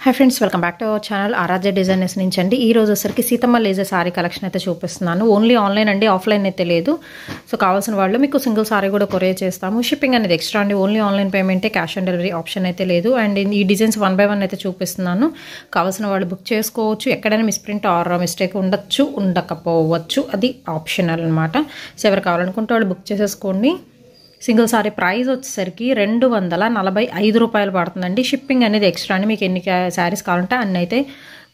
Hi friends, welcome back to our channel Aaradhya designers నుంచి అండి. ఈ రోజు వచ్చరికి సీతమ్మ లేజర్ సారీ కలెక్షన్ అయితే చూపిస్తున్నాను. ఓన్లీ ఆన్లైన్ అండి, ఆఫ్లైన్ అయితే లేదు. సో కావాల్సిన వాళ్ళు మీకు సింగిల్ సారీ కూడా కొరియర్ చేస్తాము. షిప్పింగ్ అనేది ఎక్స్ట్రా అండి. ఓన్లీ ఆన్లైన్ పేమెంటే, క్యాష్ ఆన్ డెలివరీ ఆప్షన్ అయితే లేదు. అండ్ ఈ డిజైన్స్ 1 by 1 అయితే చూపిస్తున్నాను. కావాల్సిన వాళ్ళు బుక్ చేసుకోవచ్చు. ఎక్కడైనా మిస్ప్రింట్ ఆర్ మిస్టేక్ ఉండొచ్చు, ఉండకపోవచ్చు, అది ఆప్షనల్ అనమాట. సో ఎవరు కావాలనుకుంటే వాళ్ళు బుక్ చేసేసుకోండి. సింగిల్ సారీ ప్రైస్ వచ్చేసరికి 245 రూపాయలు పడుతుందండి. షిప్పింగ్ అనేది ఎక్స్ట్రా అండి. మీకు ఎన్ని శారీస్ కావాలంటే అన్ని అయితే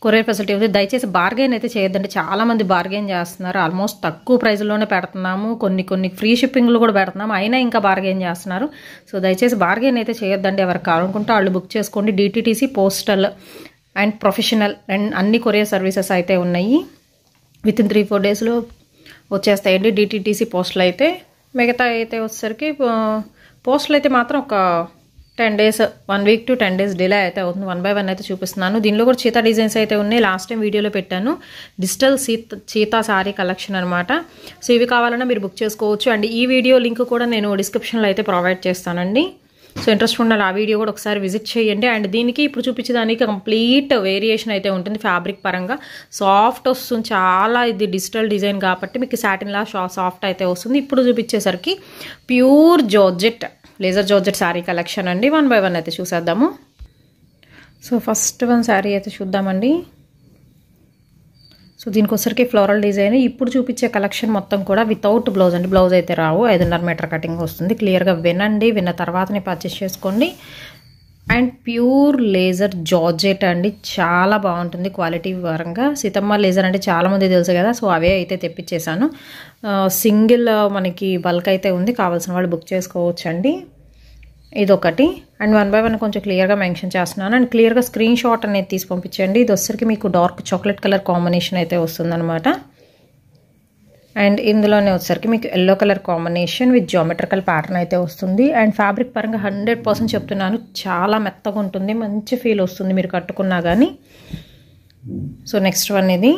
కొరియర్ ఫెసిలిటీ ఉంది. దయచేసి బార్గెన్ అయితే చేయొద్దండి. చాలామంది బార్గెన్ చేస్తున్నారు. ఆల్మోస్ట్ తక్కువ ప్రైస్లోనే పెడుతున్నాము, కొన్ని ఫ్రీ షిప్పింగ్లు కూడా పెడుతున్నాము, అయినా ఇంకా బార్గెన్ చేస్తున్నారు. సో దయచేసి బార్గెన్ అయితే చేయొద్దండి. ఎవరికి కావాలనుకుంటే వాళ్ళు బుక్ చేసుకోండి. DTTC, postal and professional and అన్ని కొరియర్ సర్వీసెస్ అయితే ఉన్నాయి. విత్ ఇన్ 3-4 డేస్లో వచ్చేస్తాయండి. DTTC, పోస్టల్ అయితే. మిగతా అయితే వచ్చేసరికి పోస్టులు అయితే మాత్రం ఒక 10 days, 1 week to 10 days delay అయితే అవుతుంది. 1 by 1 అయితే చూపిస్తున్నాను. దీనిలో కూడా చీతా డిజైన్స్ అయితే ఉన్నాయి. లాస్ట్ టైం వీడియోలో పెట్టాను. డిజిటల్ చీతా సారీ కలెక్షన్ అనమాట. సో ఇవి కావాలన్నా మీరు బుక్ చేసుకోవచ్చు. అండ్ ఈ వీడియో లింక్ కూడా నేను డిస్క్రిప్షన్లో అయితే ప్రొవైడ్ చేస్తానండి. సో ఇంట్రెస్ట్ ఉండాలి, ఆ వీడియో కూడా ఒకసారి విజిట్ చేయండి. అండ్ దీనికి ఇప్పుడు చూపించేదానికి కంప్లీట్ వేరియేషన్ అయితే ఉంటుంది. ఫ్యాబ్రిక్ పరంగా సాఫ్ట్ వస్తుంది చాలా. ఇది డిజిటల్ డిజైన్ కాబట్టి మీకు సాటిన్లా సాఫ్ట్ అయితే వస్తుంది. ఇప్పుడు చూపించేసరికి pure georgette, laser georgette sari collection అండి. 1 by 1 అయితే చూసేద్దాము. సో ఫస్ట్ వన్ శారీ అయితే చూద్దామండి. సో దీనికోసరికి ఫ్లోరల్ డిజైన్. ఇప్పుడు చూపించే కలెక్షన్ మొత్తం కూడా వితౌట్ బ్లౌజ్ అండి. బ్లౌజ్ అయితే రావు. 5.5 మీటర్ కటింగ్ వస్తుంది. క్లియర్గా వినండి, విన్న తర్వాతనే పర్చేస్ చేసుకోండి. అండ్ ప్యూర్ లేజర్ జార్జెట్ అండి. చాలా బాగుంటుంది క్వాలిటీ పరంగా. సీతమ్మ లేజర్ అంటే చాలామంది తెలుసు కదా. సో అవే అయితే తెప్పించేశాను. సింగిల్ మనకి బల్క్ అయితే ఉంది. కావాల్సిన వాళ్ళు బుక్ చేసుకోవచ్చు అండి. ఇదొకటి. అండ్ 1 by 1 కొంచెం క్లియర్గా మెన్షన్ చేస్తున్నాను. అండ్ క్లియర్గా స్క్రీన్ షాట్ అనేది తీసి పంపించండి. ఇది వచ్చరికి మీకు డార్క్ చాక్లెట్ కలర్ కాంబినేషన్ అయితే వస్తుందన్నమాట. అండ్ ఇందులోనే వచ్చరికి మీకు yellow colour combination with geometrical pattern అయితే వస్తుంది. అండ్ ఫ్యాబ్రిక్ పరంగా 100% చెప్తున్నాను, చాలా మెత్తగా ఉంటుంది. మంచి ఫీల్ వస్తుంది మీరు కట్టుకున్నా కానీ. సో నెక్స్ట్ వన్ ఇది.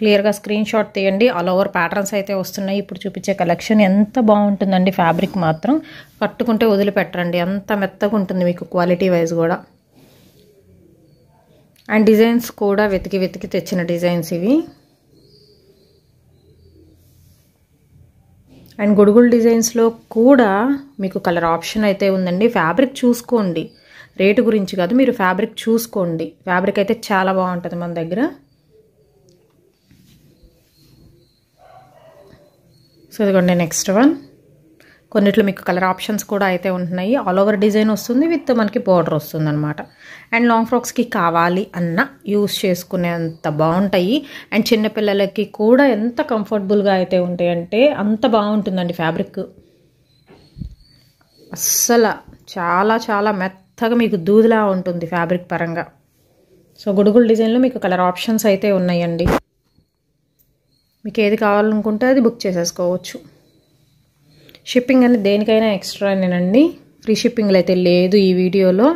క్లియర్గా స్క్రీన్ షాట్ తీయండి. ఆల్ ఓవర్ ప్యాటర్న్స్ అయితే వస్తున్నాయి. ఇప్పుడు చూపించే కలెక్షన్ ఎంత బాగుంటుందండి. ఫ్యాబ్రిక్ మాత్రం కట్టుకుంటే వదిలిపెట్టండి, అంత మెత్తగా ఉంటుంది మీకు క్వాలిటీ వైజ్ కూడా. అండ్ డిజైన్స్ కూడా వెతికి తెచ్చిన డిజైన్స్ ఇవి. అండ్ గొడుగుల డిజైన్స్లో కూడా మీకు కలర్ ఆప్షన్ అయితే ఉందండి. ఫ్యాబ్రిక్ చూసుకోండి, రేటు గురించి కాదు, మీరు ఫ్యాబ్రిక్ చూసుకోండి. ఫ్యాబ్రిక్ అయితే చాలా బాగుంటుంది మన దగ్గర. సో ఇదిగోండి నెక్స్ట్ వన్. కొన్నిట్లో మీకు కలర్ ఆప్షన్స్ కూడా అయితే ఉంటున్నాయి. ఆల్ ఓవర్ డిజైన్ వస్తుంది, విత్ మనకి బార్డర్ వస్తుంది అనమాట. అండ్ లాంగ్ ఫ్రాక్స్కి కావాలి అన్న యూస్ చేసుకునేంత బాగుంటాయి. అండ్ చిన్నపిల్లలకి కూడా ఎంత కంఫర్టబుల్గా అయితే ఉంటాయి అంటే అంత బాగుంటుందండి. ఫ్యాబ్రిక్ అస్సలు చాలా చాలా మెత్తగా మీకు దూదిలా ఉంటుంది ఫ్యాబ్రిక్ పరంగా. సో గొడుగుల డిజైన్లో మీకు కలర్ ఆప్షన్స్ అయితే ఉన్నాయండి. మీకు ఏది కావాలనుకుంటే అది బుక్ చేసేసుకోవచ్చు. షిప్పింగ్ అనేది దేనికైనా ఎక్స్ట్రానేనండి. ఫ్రీ షిప్పింగ్లు అయితే లేదు ఈ వీడియోలో.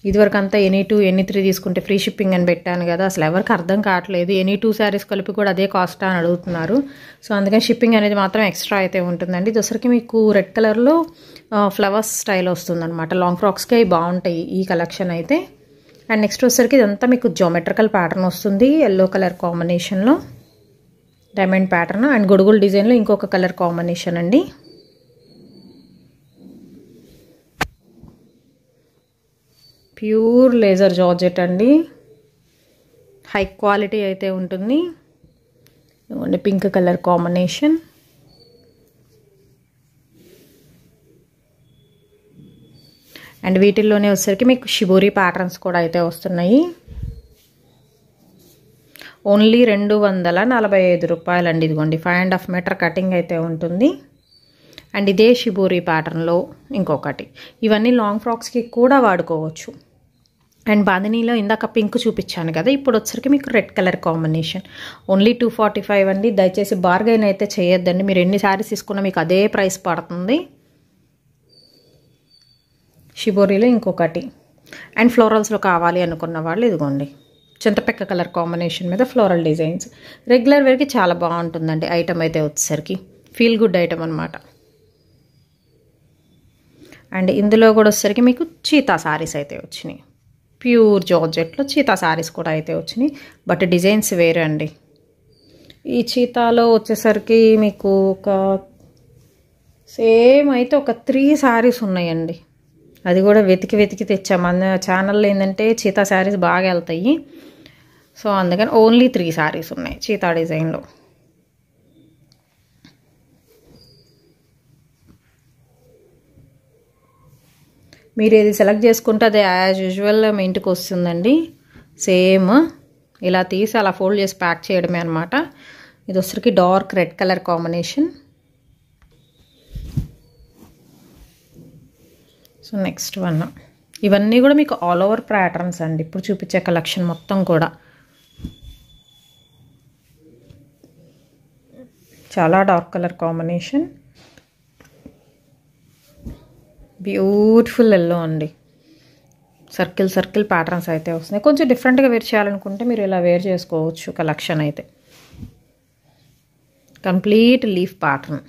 ఇదివరకు అంతా ఎనీ 2, ఎనీ 3 తీసుకుంటే ఫ్రీ షిప్పింగ్ అని పెట్టాను కదా. అసలు ఎవరికి అర్థం కావట్లేదు. ఎనీ 2 శారీస్ కలిపి కూడా అదే కాస్ట్ అని అడుగుతున్నారు. సో అందుకని షిప్పింగ్ అనేది మాత్రం ఎక్స్ట్రా అయితే ఉంటుందండి. దోసరికి మీకు రెడ్ కలర్లో ఫ్లవర్స్ స్టైల్ వస్తుందన్నమాట. లాంగ్ ఫ్రాక్స్కి అవి బాగుంటాయి ఈ కలెక్షన్ అయితే. అండ్ నెక్స్ట్ వచ్చేసరికి ఇదంతా మీకు జామెట్రికల్ ప్యాటర్న్ వస్తుంది. ఎల్లో కలర్ కాంబినేషన్లో డైమండ్ ప్యాటర్న్. అండ్ గొడుగుల డిజైన్లో ఇంకొక కలర్ కాంబినేషన్ అండి. ప్యూర్ లేజర్ జార్జెట్ అండి. హై క్వాలిటీ అయితే ఉంటుంది. Pink colour combination. అండ్ వీటిల్లోనే వచ్చేసరికి మీకు షిబోరి ప్యాటర్న్స్ కూడా అయితే వస్తున్నాయి. ఓన్లీ 245 రూపాయలు అండి. ఇదిగోండి 5.5 మీటర్ కటింగ్ అయితే ఉంటుంది. అండ్ ఇదే షిబోరి ప్యాటర్న్లో ఇంకొకటి. ఇవన్నీ లాంగ్ ఫ్రాక్స్కి కూడా వాడుకోవచ్చు. అండ్ బాందినీలో ఇందాక పింక్ చూపించాను కదా, ఇప్పుడు వచ్చరికి మీకు రెడ్ కలర్ కాంబినేషన్. ఓన్లీ 245 అండి. దయచేసి బార్గెన్ అయితే చేయొద్దండి. మీరు ఎన్ని శారీస్ తీసుకున్నా మీకు అదే ప్రైస్ పడుతుంది. షిబోరీలో ఇంకొకటి. అండ్ ఫ్లోరల్స్లో కావాలి అనుకున్న వాళ్ళు ఇదిగోండి చింతపెక్క కలర్ కాంబినేషన్ మీద ఫ్లోరల్ డిజైన్స్. రెగ్యులర్ వేర్కి చాలా బాగుంటుందండి ఐటమ్ అయితే వచ్చేసరికి. ఫీల్ గుడ్ ఐటమ్ అనమాట. అండ్ ఇందులో కూడా వచ్చేసరికి మీకు చీతా శారీస్ అయితే వచ్చినాయి. ప్యూర్ జార్జెట్లో చీతా శారీస్ కూడా అయితే వచ్చినాయి. బట్ డిజైన్స్ వేరే అండి. ఈ చీతాలో వచ్చేసరికి మీకు ఒక సేమ్ అయితే ఒక 3 శారీస్ ఉన్నాయండి. అది కూడా వెతికి తెచ్చాం. మన ఛానల్లో ఏంటంటే చీతా శారీస్ బాగా వెళ్తాయి. సో అందుకని ఓన్లీ 3 శారీస్ ఉన్నాయి చీతా డిజైన్లో. మీరు ఏది సెలెక్ట్ చేసుకుంటే అది యాజ్ యూజువల్ మీ ఇంటికి వస్తుందండి. సేమ్ ఇలా తీసి అలా ఫోల్డ్ చేసి ప్యాక్ చేయడమే అనమాట. ఇది వచ్చరికి dark red colour combination. So next one, ఇవన్నీ కూడా మీకు ఆల్ ఓవర్ ప్యాటర్న్స్ అండి. ఇప్పుడు చూపించే కలెక్షన్ మొత్తం కూడా చాలా dark colour combination, beautiful yellow అండి. సర్కిల్ ప్యాటర్న్స్ అయితే వస్తున్నాయి. కొంచెం డిఫరెంట్గా వేర్ చేయాలనుకుంటే మీరు ఇలా వేర్ చేసుకోవచ్చు. కలెక్షన్ అయితే కంప్లీట్ లీఫ్ ప్యాటర్న్.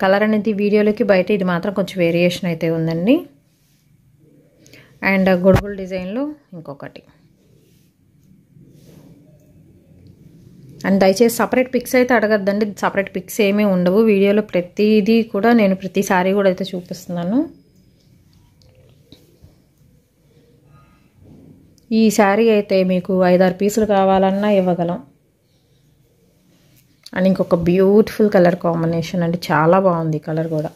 కలర్ అనేది వీడియోలోకి బయట ఇది మాత్రం కొంచెం వేరియేషన్ అయితే ఉందండి. అండ్ గొడుగుల డిజైన్లో ఇంకొకటి. అండ్ దయచేసి సపరేట్ పిక్స్ అయితే అడగద్దండి. సపరేట్ పిక్స్ ఏమీ ఉండవు వీడియోలో. ప్రతిదీ కూడా నేను ప్రతి సారీ కూడా అయితే చూపిస్తున్నాను. ఈ శారీ అయితే మీకు 5-6 పీసులు కావాలన్నా ఇవ్వగలం. అండ్ ఇంకొక బ్యూటిఫుల్ కలర్ కాంబినేషన్ అండి. చాలా బాగుంది కలర్ కూడా.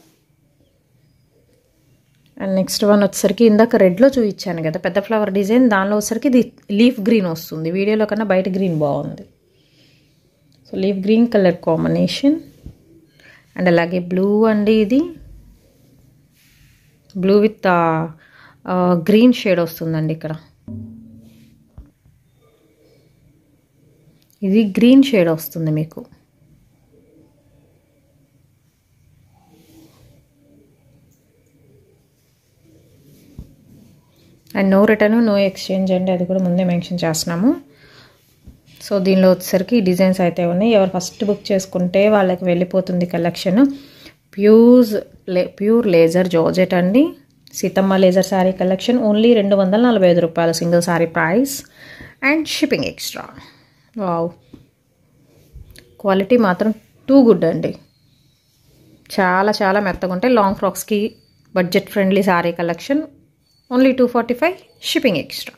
అండ్ నెక్స్ట్ వన్ వచ్చేసరికి ఇందాక రెడ్లో చూపించాను కదా పెద్ద ఫ్లవర్ డిజైన్, దానిలో వచ్చేసరికి ఇది లీఫ్ గ్రీన్ వస్తుంది. వీడియోలో కన్నా బయట గ్రీన్ బాగుంది. So leaf green colour combination. And అలాగే బ్లూ అండి. ఇది బ్లూ విత్ గ్రీన్ షేడ్ వస్తుందండి. ఇక్కడ ఇది గ్రీన్ షేడ్ వస్తుంది మీకు. And no return no exchange అండి. అది కూడా ముందే మెన్షన్ చేస్తున్నాము. సో దీనిలో వచ్చేసరికి డిజైన్స్ అయితే ఉన్నాయి. ఎవరు ఫస్ట్ బుక్ చేసుకుంటే వాళ్ళకి వెళ్ళిపోతుంది కలెక్షన్. ప్యూర్ లేజర్ జార్జెట్ అండి. Seethamma laser sari collection. Only 245 రూపాయలు single sari price and shipping extra. Wow, quality మాత్రం టూ గుడ్ అండి. చాలా మెత్తగా ఉంటాయి. లాంగ్ ఫ్రాక్స్కి budget friendly sari collection. Only 245 shipping extra.